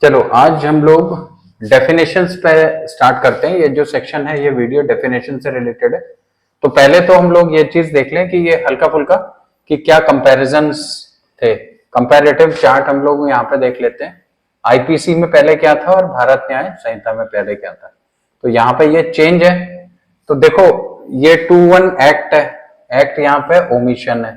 चलो आज हम लोग डेफिनेशंस पे स्टार्ट करते हैं। ये जो सेक्शन है ये वीडियो डेफिनेशन से रिलेटेड है। तो पहले तो हम लोग ये चीज देख लें कि ये हल्का फुल्का कि क्या कंपैरिजंस थे। कंपैरेटिव चार्ट हम लोग यहाँ पे देख लेते हैं। आईपीसी में पहले क्या था और भारत न्याय संहिता में पहले क्या था। तो यहाँ पे ये चेंज है। तो देखो ये 21 एक्ट है, एक्ट यहाँ पे ओमिशन है,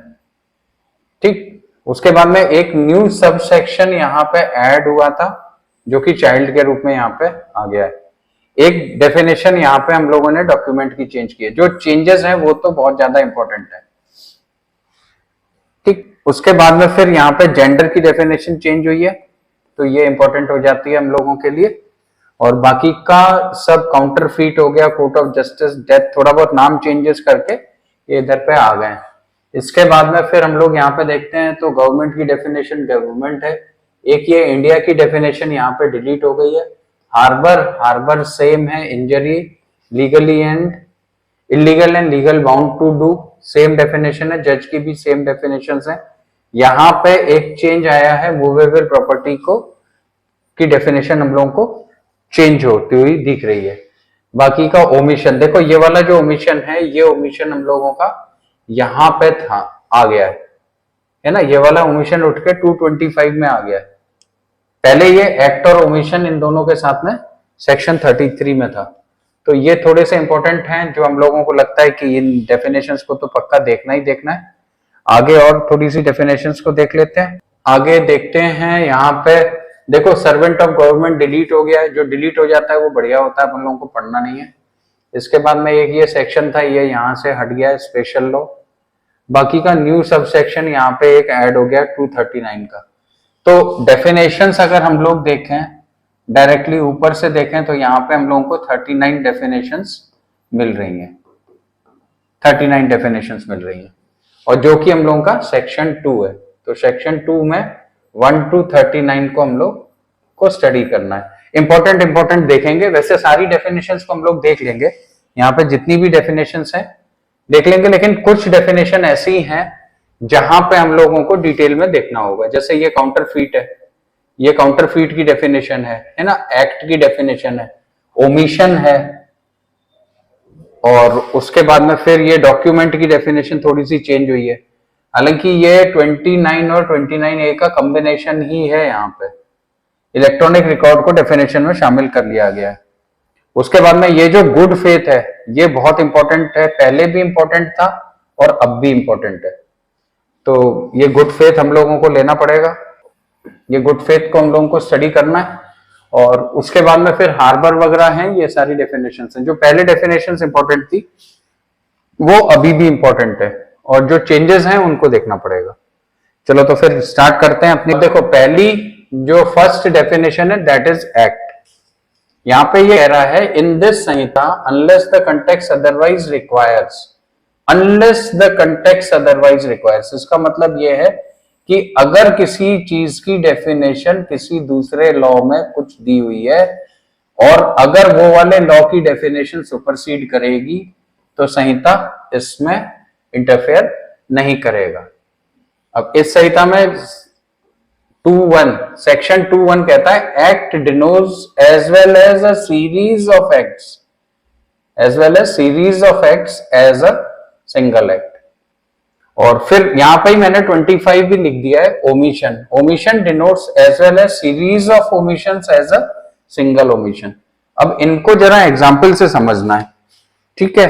ठीक। उसके बाद में एक न्यू सब सेक्शन यहाँ पे ऐड हुआ था जो कि चाइल्ड के रूप में यहाँ पे आ गया है। एक डेफिनेशन यहाँ पे हम लोगों ने डॉक्यूमेंट की चेंज की है। जो चेंजेस हैं वो तो बहुत ज्यादा इंपॉर्टेंट है, ठीक। उसके बाद में फिर यहाँ पे जेंडर की डेफिनेशन चेंज हुई है, तो ये इंपॉर्टेंट हो जाती है हम लोगों के लिए। और बाकी का सब काउंटर फीट हो गया, कोर्ट ऑफ जस्टिस, डेथ, थोड़ा बहुत नाम चेंजेस करके ये इधर पे आ गए। इसके बाद में फिर हम लोग यहाँ पे देखते हैं तो गवर्नमेंट की डेफिनेशन गवर्नमेंट है। एक ये इंडिया की डेफिनेशन यहाँ पे डिलीट हो गई है। हार्बर, हार्बर सेम है। Injury, legally and illegal and legal bound to do, same definition है। जज की भी सेम डेफिनेशन है। यहाँ पे एक चेंज आया है, मूवेबल प्रॉपर्टी को की डेफिनेशन हम लोगों को चेंज होती हुई दिख रही है। बाकी का ओमिशन, देखो ये वाला जो ओमिशन है ये ओमिशन हम लोगों का यहाँ पे था, आ गया है ना। ये वाला ओमिशन उठ के 225 में आ गया है। पहले ये एक्ट और ओमिशन इन दोनों के साथ में सेक्शन 33 में था। तो ये थोड़े से इंपॉर्टेंट हैं जो हम लोगों को लगता है कि इन डेफिनेशंस को तो पक्का देखना ही देखना है। आगे और थोड़ी सी डेफिनेशंस को देख लेते हैं। आगे देखते हैं यहाँ पे देखो सर्वेंट ऑफ गवर्नमेंट डिलीट हो गया है। जो डिलीट हो जाता है वो बढ़िया होता है, अपन लोगों को पढ़ना नहीं है। इसके बाद में एक ये सेक्शन था, ये यहाँ से हट गया है, स्पेशल लॉ। बाकी का न्यू सब सेक्शन यहाँ पे एक ऐड हो गया 239 का। तो डेफिनेशंस अगर हम लोग देखें डायरेक्टली ऊपर से देखें तो यहाँ पे हम लोगों को 39 डेफिनेशंस मिल रही हैं, 39 डेफिनेशंस मिल रही हैं। और जो कि हम लोगों का सेक्शन 2 है। तो सेक्शन 2 में 1 to 39 को हम लोग को स्टडी करना है। इंपॉर्टेंट देखेंगे। वैसे सारी डेफिनेशंस को हम लोग देख लेंगे, यहाँ पे जितनी भी डेफिनेशंस हैं देख लेंगे, लेकिन कुछ डेफिनेशन ऐसी हैं जहां पे हम लोगों को डिटेल में देखना होगा। जैसे ये काउंटर फीट है, ये काउंटर फीट की डेफिनेशन है ना। एक्ट की डेफिनेशन है, ओमिशन है, और उसके बाद में फिर ये डॉक्यूमेंट की डेफिनेशन थोड़ी सी चेंज हुई है। हालांकि ये 29 और 29A का कॉम्बिनेशन ही है। यहाँ पे इलेक्ट्रॉनिक रिकॉर्ड को डेफिनेशन में शामिल कर लिया गया है। उसके बाद में ये जो गुड फेथ है ये बहुत इंपॉर्टेंट है, पहले भी इंपॉर्टेंट था और अब भी इंपॉर्टेंट है। तो ये गुड फेथ हम लोगों को लेना पड़ेगा, ये गुड फेथ को हम लोगों को स्टडी करना है। और उसके बाद में फिर हार्बर वगैरह हैं, ये सारी डेफिनेशंस हैं। जो पहले डेफिनेशंस इंपॉर्टेंट थी वो अभी भी इंपॉर्टेंट है, और जो चेंजेस हैं उनको देखना पड़ेगा। चलो तो फिर स्टार्ट करते हैं अपनी। देखो पहली जो फर्स्ट डेफिनेशन है दैट इज एक्ट। यहाँ पे ये कह रहा है in this Samhita unless the context otherwise requires, unless the context otherwise requires. इसका मतलब ये है कि अगर किसी चीज की डेफिनेशन किसी दूसरे लॉ में कुछ दी हुई है और अगर वो वाले लॉ की डेफिनेशन सुपरसीड करेगी तो संहिता इसमें इंटरफेयर नहीं करेगा। अब इस संहिता में 2(1) सेक्शन 2(1) कहता है act denotes as well as a series of acts, as well as series of acts as a single act. और फिर यहां पे ही मैंने 25 भी लिख दिया है, omission. Omission denotes as well as series of omissions as a single omission. अब इनको जरा एग्जांपल से समझना है, ठीक है।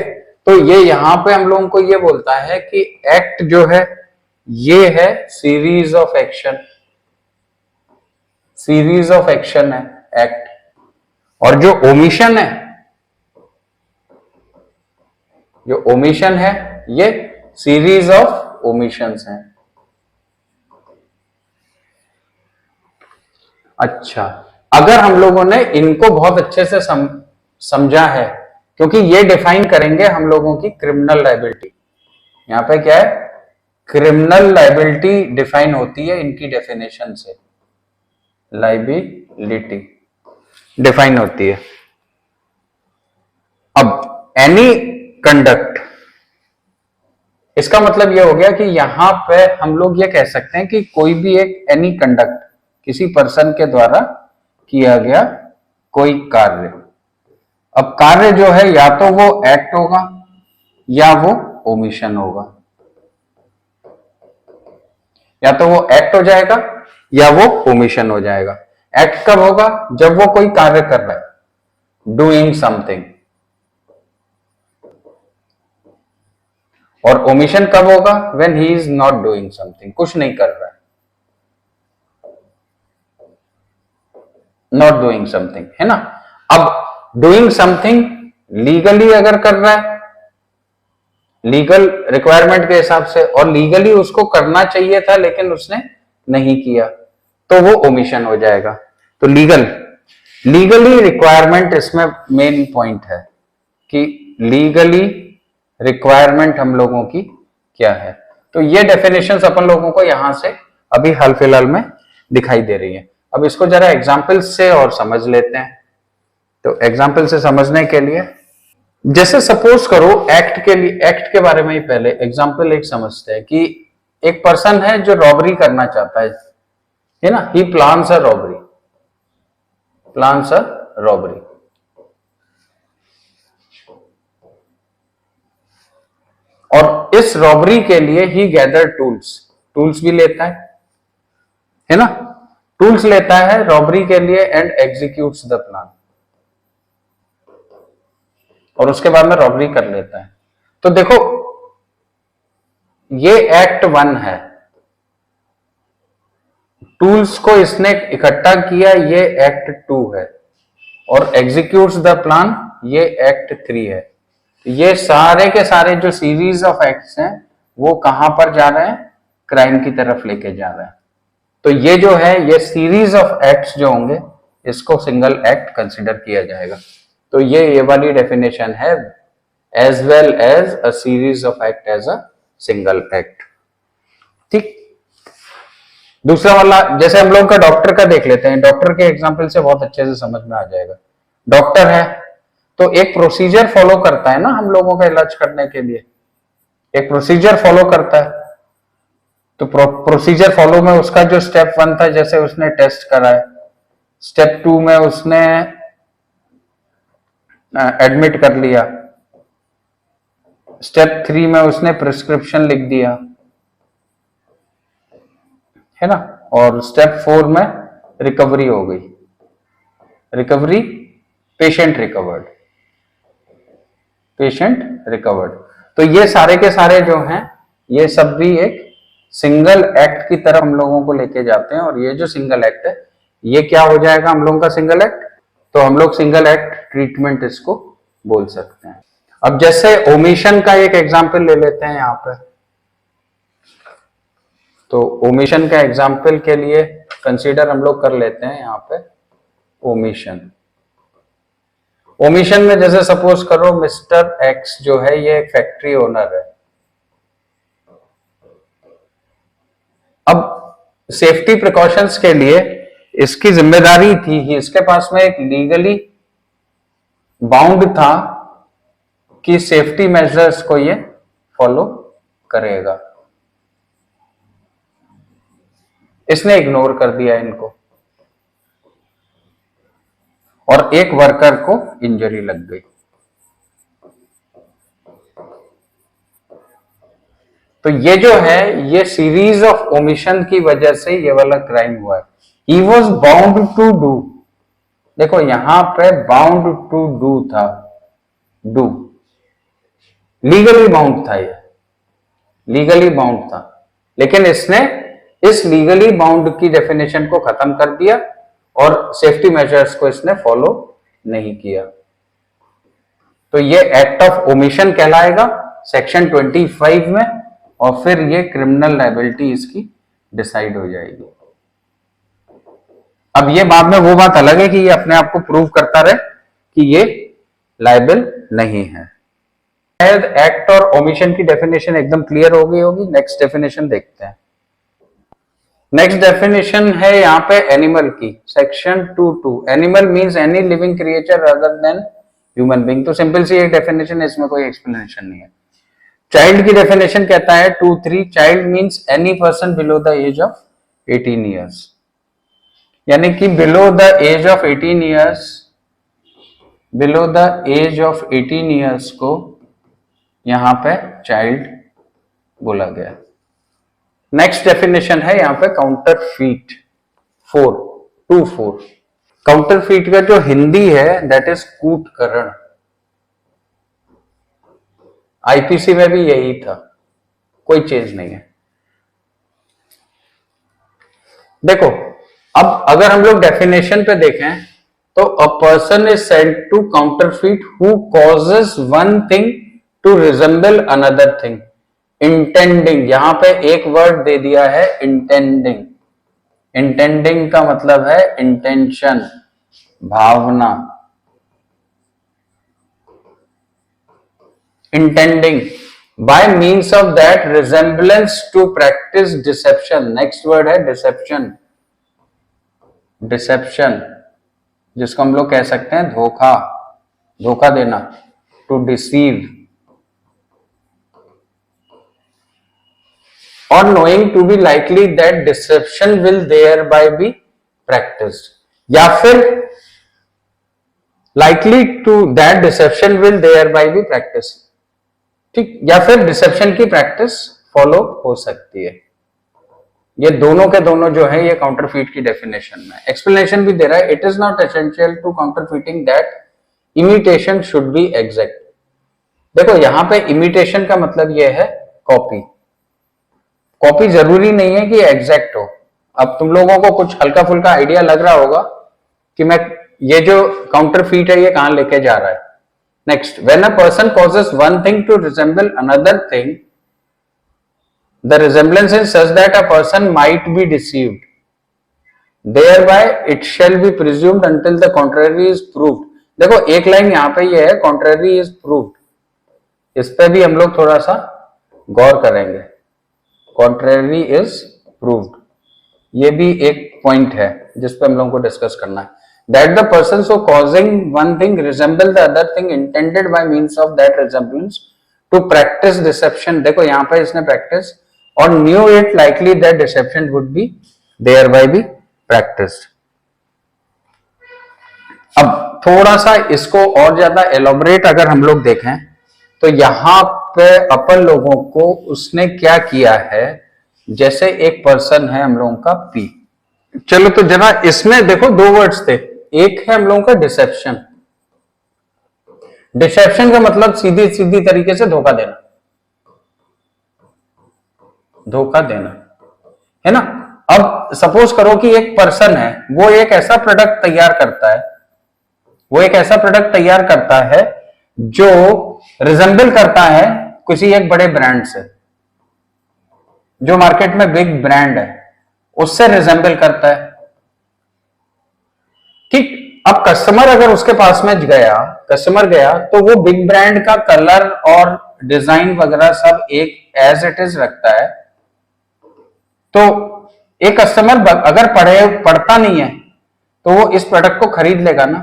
तो ये यहां पे हम लोगों को ये बोलता है कि एक्ट जो है ये है series of action, series of action है एक्ट। और जो ओमिशन है, जो ओमिशन है ये सीरीज ऑफ ओमिशंस हैं। अच्छा, अगर हम लोगों ने इनको बहुत अच्छे से समझा है, क्योंकि ये डिफाइन करेंगे हम लोगों की क्रिमिनल लायबिलिटी। यहां पे क्या है, क्रिमिनल लायबिलिटी डिफाइन होती है इनकी डेफिनेशन से, लायबिलिटी डिफाइन होती है। अब एनी कंडक्ट, इसका मतलब यह हो गया कि यहां पे हम लोग ये कह सकते हैं कि कोई भी एक एनी कंडक्ट किसी पर्सन के द्वारा किया गया कोई कार्य। अब कार्य जो है या तो वो एक्ट होगा या वो ओमिशन होगा, या तो वो एक्ट हो जाएगा या वो ओमिशन हो जाएगा। एक्ट कब होगा? जब वो कोई कार्य कर रहा है, डूइंग समथिंग। और ओमिशन कब होगा? When he is not doing something, कुछ नहीं कर रहा है, नॉट डूइंग समथिंग, है ना। अब डूइंग समथिंग लीगली अगर कर रहा है, लीगल रिक्वायरमेंट के हिसाब से, और लीगली उसको करना चाहिए था लेकिन उसने नहीं किया, तो वो ओमिशन हो जाएगा। तो लीगली रिक्वायरमेंट इसमें मेन पॉइंट है कि लीगली रिक्वायरमेंट हम लोगों की क्या है। तो ये डेफिनेशंस अपन लोगों को यहां से अभी हाल फिलहाल में दिखाई दे रही है। अब इसको जरा एग्जाम्पल से और समझ लेते हैं। तो एग्जाम्पल से समझने के लिए, जैसे सपोज करो एक्ट के लिए, एक्ट के बारे में ही पहले एग्जाम्पल एक समझते हैं कि एक पर्सन है जो रॉबरी करना चाहता है ना। He plans a robbery, plans a robbery. और इस रॉबरी के लिए ही गैदर टूल्स, टूल्स भी लेता है ना, टूल्स लेता है रॉबरी के लिए एंड एग्जीक्यूट्स द प्लान, और उसके बाद में रॉबरी कर लेता है। तो देखो ये एक्ट 1 है, टूल्स को इसने इकट्ठा किया, ये एक्ट 2 है, और एग्जीक्यूट्स द प्लान ये एक्ट 3 है। ये सारे के सारे जो सीरीज ऑफ एक्ट्स हैं वो कहां पर जा रहे हैं? क्राइम की तरफ लेके जा रहे हैं। तो ये जो है, ये सीरीज ऑफ एक्ट्स जो होंगे इसको सिंगल एक्ट कंसिडर किया जाएगा। तो ये वाली डेफिनेशन है, as well as a series of act as a single act. ठीक। दूसरा वाला, जैसे हम लोग का डॉक्टर का देख लेते हैं, डॉक्टर के एग्जाम्पल से बहुत अच्छे से समझ में आ जाएगा। डॉक्टर है तो एक प्रोसीजर फॉलो करता है ना, हम लोगों का इलाज करने के लिए एक प्रोसीजर फॉलो करता है। तो प्रोसीजर फॉलो में उसका जो स्टेप 1 था, जैसे उसने टेस्ट कराया, स्टेप 2 में उसने एडमिट कर लिया, स्टेप 3 में उसने प्रिस्क्रिप्शन लिख दिया, है ना, और स्टेप 4 में रिकवरी हो गई, recovery, patient recovered, patient recovered. तो ये सारे के सारे जो हैं ये सब भी एक सिंगल एक्ट की तरफ हम लोगों को लेके जाते हैं। और ये जो सिंगल एक्ट है ये क्या हो जाएगा हम लोगों का सिंगल एक्ट? तो हम लोग सिंगल एक्ट ट्रीटमेंट इसको बोल सकते हैं। अब जैसे ओमिशन का एक एग्जाम्पल ले लेते हैं यहाँ पे। तो ओमिशन का एग्जाम्पल के लिए कंसीडर हम लोग कर लेते हैं यहाँ पे ओमिशन। ओमिशन में जैसे सपोज करो मिस्टर एक्स जो है ये एक फैक्ट्री ओनर है। अब सेफ्टी प्रिकॉशंस के लिए इसकी जिम्मेदारी थी कि इसके पास में एक लीगली बाउंड था कि सेफ्टी मेजर्स को ये फॉलो करेगा। इसने इग्नोर कर दिया इनको और एक वर्कर को इंजरी लग गई। तो ये जो है ये सीरीज ऑफ ओमिशन की वजह से ये वाला क्राइम हुआ है। He was bound to do, देखो यहां पे बाउंड टू डू था, डू लीगली बाउंड था, ये लीगली बाउंड था, लेकिन इसने इस लीगली बाउंड की डेफिनेशन को खत्म कर दिया और सेफ्टी मेजर्स को इसने फॉलो नहीं किया। तो ये एक्ट ऑफ ओमिशन कहलाएगा सेक्शन 25 में, और फिर ये क्रिमिनल लायबिलिटी इसकी डिसाइड हो जाएगी। अब ये बाद में वो बात अलग है कि ये अपने आप को प्रूव करता रहे कि ये लायबल नहीं है। एक्ट और ओमिशन की डेफिनेशन एकदम क्लियर हो गई होगी। नेक्स्ट डेफिनेशन देखते हैं। नेक्स्ट डेफिनेशन है यहाँ पे एनिमल की, section 22। Animal means any living creature other than human being. तो सिंपल सी एक डेफिनेशन है, इसमें कोई एक्सप्लेनेशन नहीं है। चाइल्ड की डेफिनेशन कहता है 2.3, child means any person below the age of 18 years. यानी कि below the age of 18 years, below the age of 18 years को यहां पे चाइल्ड बोला गया। नेक्स्ट डेफिनेशन है यहां पे काउंटरफीट 424। काउंटरफीट का जो हिंदी है दैट इज कूटकरण। आईपीसी में भी यही था, कोई चेंज नहीं है। देखो अब अगर हम लोग डेफिनेशन पे देखें तो a person is said to counterfeit who causes one thing to resemble another thing. Intending, यहां पे एक वर्ड दे दिया है इंटेंडिंग। इंटेंडिंग का मतलब है इंटेंशन, भावना। Intending by means of that resemblance to practice deception. Next word है डिसेप्शन। डिसेप्शन जिसको हम लोग कह सकते हैं धोखा, धोखा देना, टू डिसीव। और knowing to be likely that deception will thereby be practised, या फिर likely to that deception will thereby be practice. ठीक, या फिर डिसेप्शन की प्रैक्टिस फॉलो हो सकती है। ये दोनों के दोनों जो है ये काउंटरफीट की डेफिनेशन में। एक्सप्लेनेशन भी दे रहा है, it is not essential to counterfeiting that imitation should be exact. देखो यहां पे इमिटेशन का मतलब ये है कॉपी। कॉपी जरूरी नहीं है कि एग्जैक्ट हो। अब तुम लोगों को कुछ हल्का फुल्का आइडिया लग रहा होगा कि मैं ये जो काउंटरफीट है ये कहां लेके जा रहा है। Next, when a person causes one thing to resemble another thing, the resemblance is such that a person might be deceived, thereby it shall be presumed until the contrary is proved। देखो एक line यहां पे ये है contrary is proved, इस पे भी हम लोग थोड़ा सा गौर करेंगे। contrary is proved, ये भी एक पॉइंट है जिस पे हम लोगों को डिस्कस करना है। that the person so causing one thing resemble the other thing intended by means of that resemblance to practice deception। देखो यहां पे इसने practice और knew it likely that deception would be thereby be practiced। अब थोड़ा सा इसको और ज्यादा एलोबरेट अगर हम लोग देखें तो यहां पे अपन लोगों को उसने क्या किया है, जैसे एक पर्सन है हम लोगों का पी। चलो तो जरा इसमें देखो दो वर्ड्स थे, एक है हम लोगों का डिसेप्शन। डिसेप्शन का मतलब सीधी सीधी तरीके से धोखा देना, धोखा देना है ना। अब सपोज करो कि एक पर्सन है, वो एक ऐसा प्रोडक्ट तैयार करता है, वो एक ऐसा प्रोडक्ट तैयार करता है जो रिजेंबल करता है किसी एक बड़े ब्रांड से, जो मार्केट में बिग ब्रांड है उससे रिजेंबल करता है। ठीक, अब कस्टमर अगर उसके पास में गया, कस्टमर गया तो वो बिग ब्रांड का कलर और डिजाइन वगैरह सब एक एज इट इज रखता है। तो एक कस्टमर अगर पढ़ता नहीं है तो वो इस प्रोडक्ट को खरीद लेगा ना,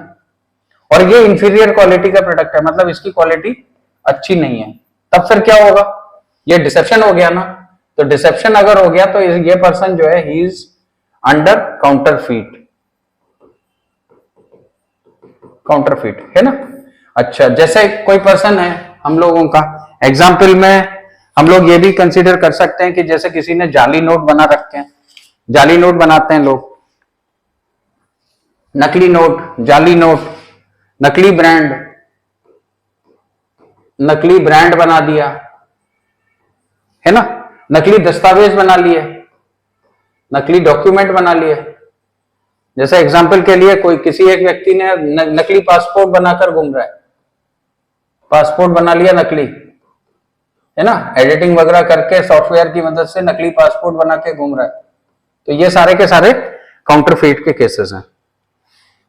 और ये इंफीरियर क्वालिटी का प्रोडक्ट है, मतलब इसकी क्वालिटी अच्छी नहीं है, तब फिर क्या होगा, ये डिसेप्शन हो गया ना। तो डिसेप्शन अगर हो गया तो ये पर्सन जो है he is under counterfeit, counterfeit है ना। अच्छा, जैसे कोई पर्सन है हम लोगों का एग्जाम्पल में हम लोग ये भी कंसीडर कर सकते हैं कि जैसे किसी ने जाली नोट बना रखे हैं, जाली नोट बनाते हैं लोग, नकली नोट, जाली नोट, नकली ब्रांड बना दिया है ना, नकली दस्तावेज बना लिए, नकली डॉक्यूमेंट बना लिए। जैसे एग्जाम्पल के लिए कोई किसी एक व्यक्ति ने नकली पासपोर्ट बनाकर घूम रहा है, पासपोर्ट बना लिया नकली है ना, एडिटिंग वगैरह करके सॉफ्टवेयर की मदद से नकली पासपोर्ट बना के घूम रहा है। तो ये सारे के सारे काउंटरफीट के केसेस हैं,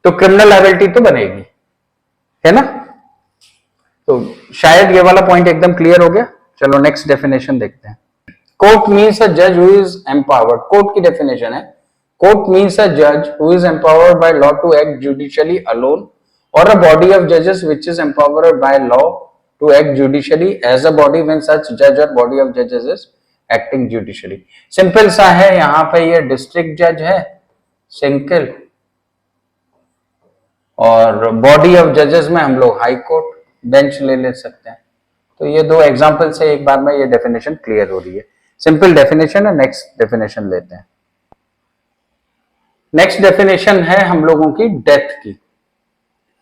तो क्रिमिनल लायबिलिटी तो बनेगी है ना। तो शायद ये वाला पॉइंट एकदम क्लियर हो गया। चलो नेक्स्ट डेफिनेशन देखते हैं। कोर्ट मीन्स अ जज हु इज एम्पावर्ड। कोर्ट की डेफिनेशन है, कोर्ट मीन्स अ जज who is empowered by law to act judicially alone और अ बॉडी ऑफ जजेस which is empowered by law to act judicially as a body when such judge or body of judges is acting judicially। Simple सा है, यहाँ पे ये district जज है, सिंकल, और बॉडी ऑफ जजेस में हम लोग हाई कोर्ट, बेंच ले सकते हैं। तो ये दो एग्जांपल से एक बार में ये डेफिनेशन क्लियर हो रही है। सिंपल डेफिनेशन है। नेक्स्ट डेफिनेशन लेते हैं। नेक्स्ट डेफिनेशन है हम लोगों की डेथ की।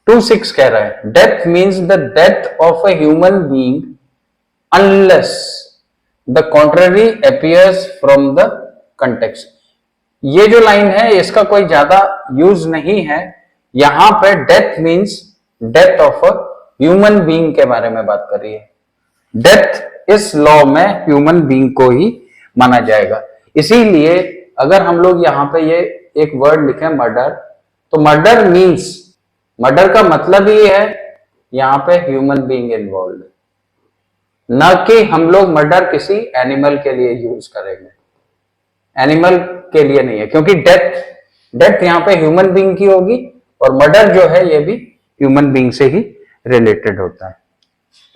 2.6 कह रहा है death means the death of a human being unless the contrary appears from the context. ये जो लाइन है इसका कोई ज्यादा यूज नहीं है। यहां पे death means death of a human being के बारे में बात कर रही है। डेथ इस लॉ में ह्यूमन बीइंग को ही माना जाएगा। इसीलिए अगर हम लोग यहां पे ये एक वर्ड लिखे मर्डर, तो मर्डर मीन्स, मर्डर का मतलब ही है यहां पे ह्यूमन बीइंग इन्वॉल्व, न कि हम लोग मर्डर किसी एनिमल के लिए यूज करेंगे। एनिमल के लिए नहीं है, क्योंकि डेथ यहां पे ह्यूमन बीइंग की होगी और मर्डर जो है ये भी ह्यूमन बीइंग से ही रिलेटेड होता है।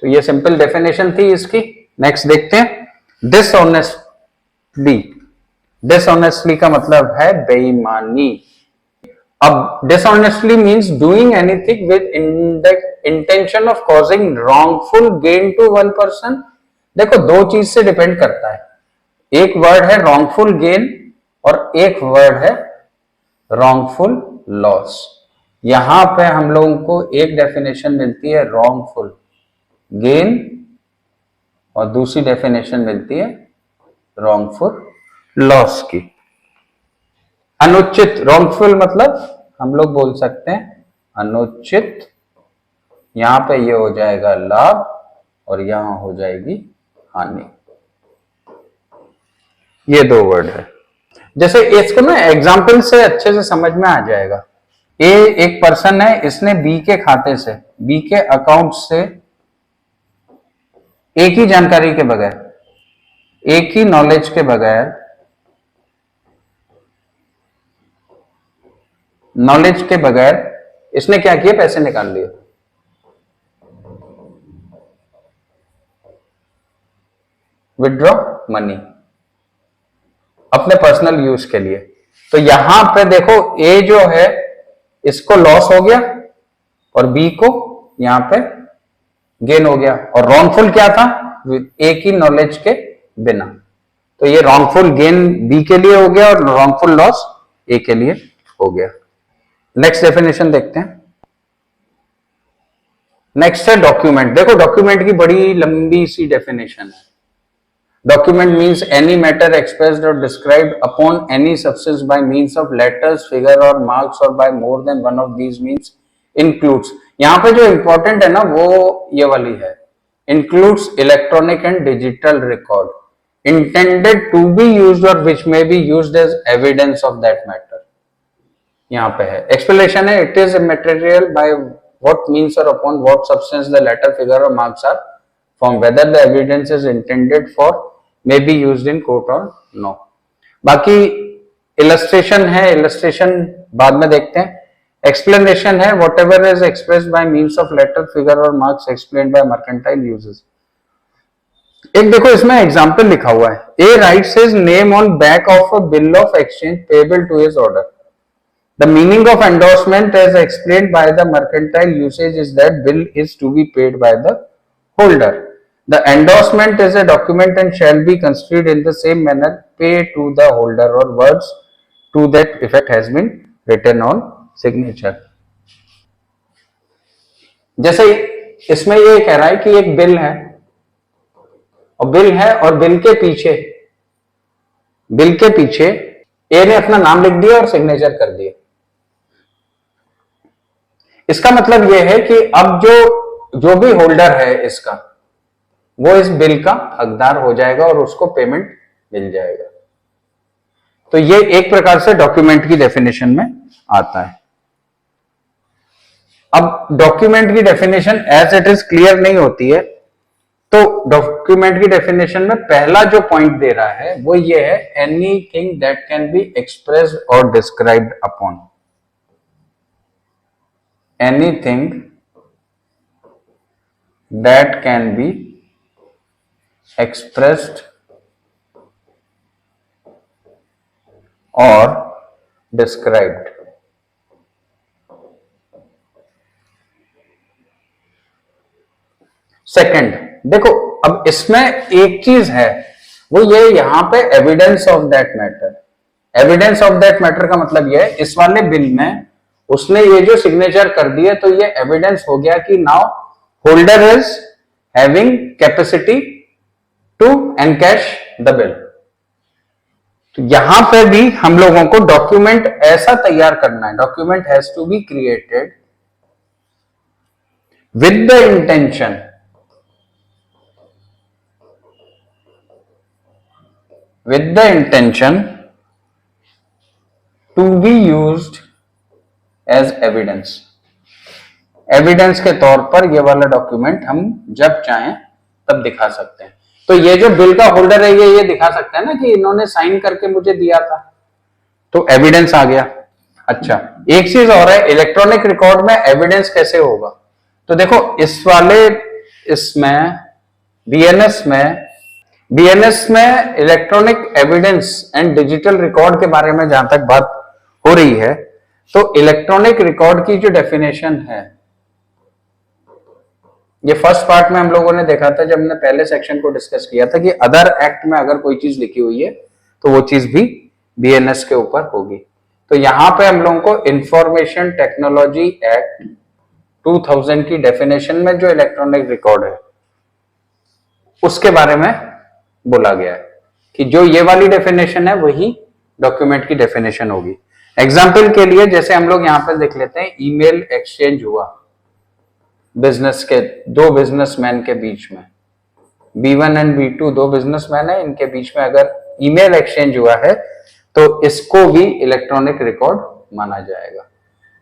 तो ये सिंपल डेफिनेशन थी इसकी। नेक्स्ट देखते हैं डिसऑनेस्टली। डिसऑनेस्टली का मतलब है बेईमानी। अब dishonestly means doing anything with intention of causing wrongful gain to one person. देखो दो चीज से डिपेंड करता है, एक वर्ड है रॉन्गफुल गेन और एक वर्ड है रॉन्गफुल लॉस। यहां पे हम लोगों को एक डेफिनेशन मिलती है रॉन्गफुल गेन और दूसरी डेफिनेशन मिलती है रॉन्गफुल लॉस की। अनुचित, रॉन्गफुल मतलब हम लोग बोल सकते हैं अनुचित, यहां पे ये हो जाएगा लाभ और यहां हो जाएगी हानि। ये दो वर्ड है। जैसे इसको ना एग्जाम्पल से अच्छे से समझ में आ जाएगा। ए एक पर्सन है, इसने बी के खाते से, बी के अकाउंट से एक ही जानकारी के बगैर, एक ही नॉलेज के बगैर, नॉलेज के बगैर इसने क्या किया, पैसे निकाल लिए। विड्रॉ मनी अपने पर्सनल यूज के लिए। तो यहां पे देखो ए जो है इसको लॉस हो गया और बी को यहां पे गेन हो गया। और रॉन्गफुल क्या था, एक ही नॉलेज के बिना। तो ये रॉन्गफुल गेन बी के लिए हो गया और रॉन्गफुल लॉस ए के लिए हो गया। नेक्स्ट डेफिनेशन देखते हैं। नेक्स्ट है डॉक्यूमेंट। देखो डॉक्यूमेंट की बड़ी लंबी सी डेफिनेशन है। Document means any matter expressed or described upon any substance by means of letters, figure or marks or by more than one of these means includes। यहाँ पे जो important है ना वो ये वाली है, includes electronic and digital record intended to be used or which may be used as evidence of that matter। यहाँ पे है explanation है, it is a material by what means or upon what substance the letter, figure or marks are formed, whether the evidence is intended for may be used in court or no। बाकी illustration है, illustration बाद में देखते हैं। Explanation है, whatever is expressed by means of letter, figure और marks explained by mercantile usages. एक देखो इसमें एग्जाम्पल लिखा हुआ है, A writes his name on back of a bill of exchange payable to his order. The meaning of endorsement as explained by the mercantile usage is that bill is to be paid by the holder. The endorsement is a document and shall be construed in the same manner, pay to the holder, or words to that effect has been written on signature। जैसे इसमें ये कह रहा है कि एक bill है और बिल के पीछे ए ने अपना नाम लिख दिया और सिग्नेचर कर दिया। इसका मतलब यह है कि अब जो भी होल्डर है इसका, वो इस बिल का हकदार हो जाएगा और उसको पेमेंट मिल जाएगा। तो ये एक प्रकार से डॉक्यूमेंट की डेफिनेशन में आता है। अब डॉक्यूमेंट की definition as it is clear नहीं होती है, तो डॉक्यूमेंट की डेफिनेशन में पहला जो पॉइंट दे रहा है वो ये है, anything that can be expressed और described upon. Anything that can be expressed or described. Second, देखो अब इसमें एक चीज है, वो ये यहां पे evidence of that matter. Evidence of that matter का मतलब ये है, इस वाले बिल में उसने ये जो सिग्नेचर कर दिए तो ये एविडेंस हो गया कि now holder is having capacity to encash the bill. तो यहां पे भी हम लोगों को डॉक्यूमेंट ऐसा तैयार करना है, document has to be created with the intention, with the intention to be used as evidence। Evidence के तौर पर ये वाला डॉक्यूमेंट हम जब चाहें तब दिखा सकते हैं। तो ये जो बिल का होल्डर है ये दिखा सकता है ना कि इन्होंने साइन करके मुझे दिया था, तो एविडेंस आ गया। अच्छा, एक चीज और है, इलेक्ट्रॉनिक रिकॉर्ड में एविडेंस कैसे होगा? तो देखो इस वाले इसमें बीएनएस में electronic evidence and digital record के बारे में जहां तक बात हो रही है, तो इलेक्ट्रॉनिक रिकॉर्ड की जो डेफिनेशन है, ये फर्स्ट पार्ट में हम लोगों ने देखा था जब हमने पहले सेक्शन को डिस्कस किया था कि अदर एक्ट में अगर कोई चीज लिखी हुई है तो वो चीज भी बीएनएस के ऊपर होगी। तो यहां पे हम लोगों को इंफॉर्मेशन टेक्नोलॉजी एक्ट 2000 की डेफिनेशन में जो इलेक्ट्रॉनिक रिकॉर्ड है उसके बारे में बोला गया है कि जो ये वाली डेफिनेशन है वही डॉक्यूमेंट की डेफिनेशन होगी। एग्जाम्पल के लिए जैसे हम लोग यहां पर देख लेते हैं, ईमेल एक्सचेंज हुआ बिजनेस के दो बिजनेसमैन के बीच में, B1 एंड B2 दो बिजनेसमैन है, इनके बीच में अगर ईमेल एक्सचेंज हुआ है तो इसको भी इलेक्ट्रॉनिक रिकॉर्ड माना जाएगा।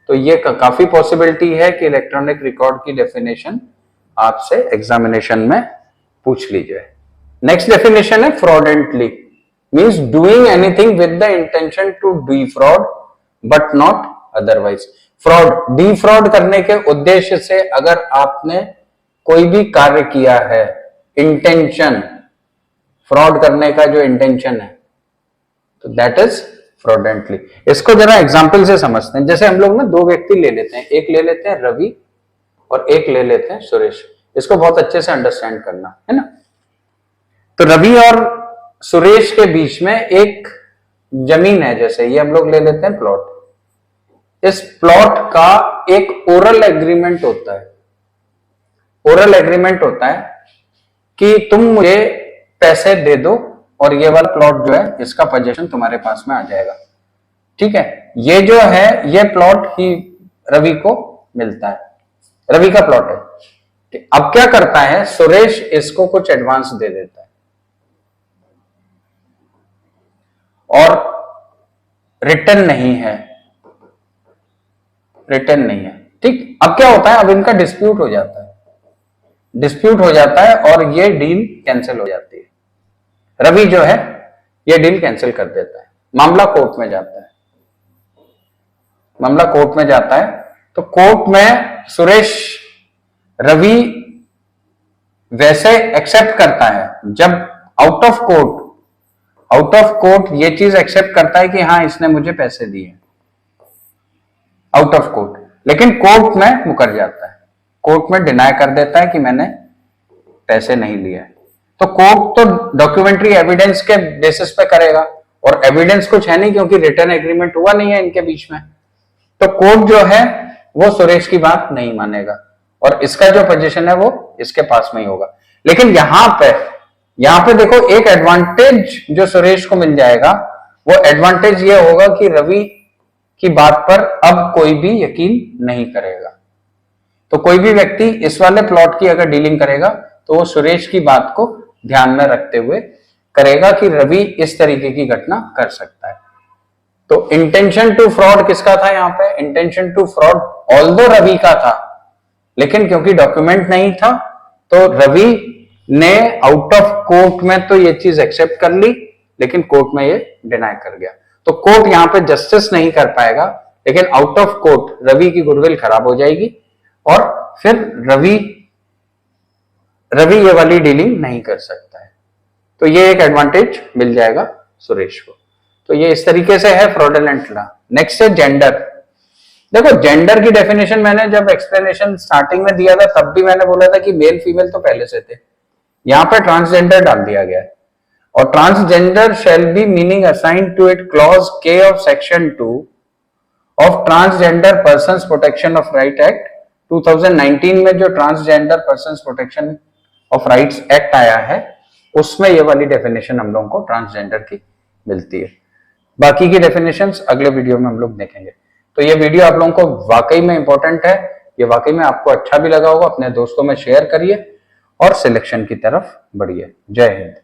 तो ये काफी पॉसिबिलिटी है कि इलेक्ट्रॉनिक रिकॉर्ड की डेफिनेशन आपसे एग्जामिनेशन में पूछ ली जाए। नेक्स्ट डेफिनेशन है fraudulently, means doing anything with the intention to defraud but not otherwise. Fraud, defraud करने के उद्देश्य से अगर आपने कोई भी कार्य किया है, इंटेंशन, फ्रॉड करने का जो इंटेंशन है, तो दैट इज फ्रॉडेंटली। इसको जरा एग्जांपल से समझते हैं। जैसे हम लोग ना दो व्यक्ति ले लेते हैं, एक ले लेते हैं रवि और एक ले लेते हैं सुरेश। इसको बहुत अच्छे से अंडरस्टैंड करना है ना। तो रवि और सुरेश के बीच में एक जमीन है, जैसे ये हम लोग ले लेते हैं प्लॉट। इस प्लॉट का एक ओरल एग्रीमेंट होता है। ओरल एग्रीमेंट होता है कि तुम मुझे पैसे दे दो और ये वाला प्लॉट जो है इसका पोजीशन तुम्हारे पास में आ जाएगा। ठीक है, ये जो है ये प्लॉट ही रवि को मिलता है, रवि का प्लॉट है। अब क्या करता है, सुरेश इसको कुछ एडवांस दे देता है और रिटर्न नहीं है, रिटर्न नहीं है। ठीक, अब क्या होता है, अब इनका डिस्प्यूट हो जाता है, डिस्प्यूट हो जाता है और ये डील कैंसिल हो जाती है। रवि जो है ये डील कैंसिल कर देता है, मामला कोर्ट में जाता है, मामला कोर्ट में जाता है। तो कोर्ट में सुरेश रवि वैसे एक्सेप्ट करता है जब आउट ऑफ कोर्ट ये चीज एक्सेप्ट करता है कि हाँ इसने मुझे पैसे दिए, आउट ऑफ कोर्ट। लेकिन कोर्ट में मुकर जाता है, कोर्ट में डिनाई कर देता है कि मैंने पैसे नहीं लिए। तो कोर्ट तो डॉक्यूमेंट्री एविडेंस के बेसिस पे करेगा और एविडेंस कुछ है नहीं क्योंकि रिटर्न एग्रीमेंट हुआ नहीं है इनके बीच में। तो कोर्ट जो है वो सुरेश की बात नहीं मानेगा और इसका जो पोजीशन है वो इसके पास में ही होगा। लेकिन यहां पे देखो एक एडवांटेज जो सुरेश को मिल जाएगा, वो एडवांटेज ये होगा कि रवि की बात पर अब कोई भी यकीन नहीं करेगा। तो कोई भी व्यक्ति इस वाले प्लॉट की अगर डीलिंग करेगा तो वो सुरेश की बात को ध्यान में रखते हुए करेगा कि रवि इस तरीके की घटना कर सकता है। तो इंटेंशन टू फ्रॉड किसका था यहाँ पे, intention to fraud although Ravi का था, लेकिन क्योंकि डॉक्यूमेंट नहीं था तो रवि ने आउट ऑफ कोर्ट में तो ये चीज एक्सेप्ट कर ली, लेकिन कोर्ट में ये डिनाई कर गया। तो कोर्ट यहाँ पे जस्टिस नहीं कर पाएगा, लेकिन आउट ऑफ कोर्ट रवि की गुडविल खराब हो जाएगी और फिर रवि ये वाली डीलिंग नहीं कर सकता है। तो ये एक एडवांटेज मिल जाएगा सुरेश को। तो ये इस तरीके से है फ्रॉडुलेंट लॉ। नेक्स्ट है जेंडर। देखो जेंडर की डेफिनेशन मैंने जब एक्सप्लेनेशन स्टार्टिंग में दिया था तब भी मैंने बोला था कि मेल फीमेल तो पहले से थे, यहाँ पे ट्रांसजेंडर डाल दिया गया है। और transgender shall be meaning assigned to it clause K of section 2 of transgender persons protection of right act 2019 में जो transgender persons protection of rights act आया है उसमें ये वाली डेफिनेशन हम लोगों को ट्रांसजेंडर की मिलती है। बाकी की डेफिनेशंस अगले वीडियो में हम लोग देखेंगे। तो ये वीडियो आप लोगों को वाकई में इंपॉर्टेंट है, ये वाकई में आपको अच्छा भी लगा होगा, अपने दोस्तों में शेयर करिए और सिलेक्शन की तरफ बढ़िए। जय हिंद।